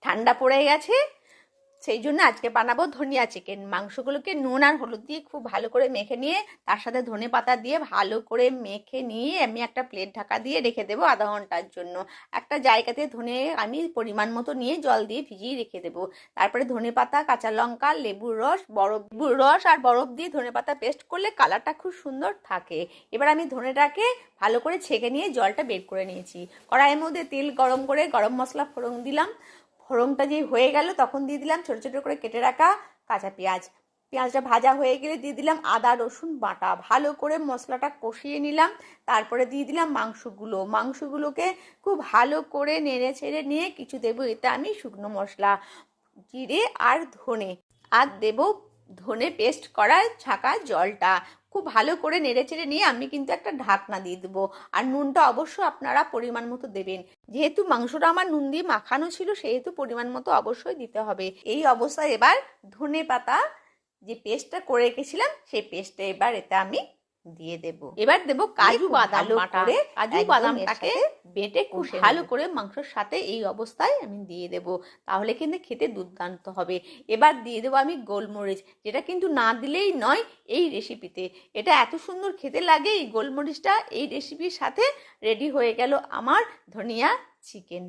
ঠান্ডা পড়ে গেছে, সেই জন্য আজকে বানাবো ধনিয়া চিকেন। মাংসগুলোকে নুন আর হলুদ দিয়ে খুব ভালো করে মেখে নিয়ে তার সাথে ধনে পাতা দিয়ে ভালো করে মেখে নিয়ে আমি একটা প্লেট ঢাকা দিয়ে রেখে দেবো আধা ঘন্টার জন্য। একটা জায়গাতে ধনে আমি পরিমাণ মতো নিয়ে জল দিয়ে ভিজিয়ে রেখে দেবো। তারপরে ধনে পাতা, কাঁচা লঙ্কা, লেবুর রস আর বরফ দিয়ে ধনে পাতা পেস্ট করলে কালারটা খুব সুন্দর থাকে। এবার আমি ধনেটাকে ভালো করে ছেঁকে নিয়ে জলটা বের করে নিয়েছি। কড়াইয়ের মধ্যে তেল গরম করে গরম মশলা ফোড়ন দিলাম। ফোড়নটা যে হয়ে গেল তখন দিয়ে দিলাম ছোটো ছোটো করে কেটে রাখা কাঁচা পেঁয়াজ। পেঁয়াজটা ভাজা হয়ে গেলে দিয়ে দিলাম আদা রসুন বাটা। ভালো করে মশলাটা কষিয়ে নিলাম। তারপরে দিয়ে দিলাম মাংসগুলোকে খুব ভালো করে নেড়ে ছেড়ে নিয়ে কিছু দেবো এতে আমি শুকনো মশলা, জিরে আর ধনে, আর দেবো ধনে পেস্ট করা ছাঁকা জলটা। খুব ভালো করে নেড়ে চেড়ে নিয়ে আমি কিন্তু একটা ঢাকনা দিয়ে দেবো। আর নুনটা অবশ্য আপনারা পরিমাণ মতো দেবেন। যেহেতু মাংসটা আমার নুন দিয়ে মাখানো ছিল সেহেতু পরিমাণ মতো অবশ্যই দিতে হবে। এই অবস্থায় এবার ধনে পাতা যে পেস্টটা করে রেখেছিলাম সেই পেস্টটা এবার এতে আমি দিয়ে দেব। এবার দেব কাজু বাদাম বাটা। কাজু বাদামটাকে বেটে খুব ভালো করে মাংসের সাথে এই অবস্থায় আমি দিয়ে দেব, তাহলে কিন্তু খেতে দুর্দান্ত হবে। এবার দিয়ে দেবো আমি গোলমরিচ, যেটা কিন্তু না দিলেই নয় এই রেসিপিতে। এটা এত সুন্দর খেতে লাগে এই গোলমরিচটা। এই রেসিপির সাথে রেডি হয়ে গেল আমার ধনিয়া চিকেন।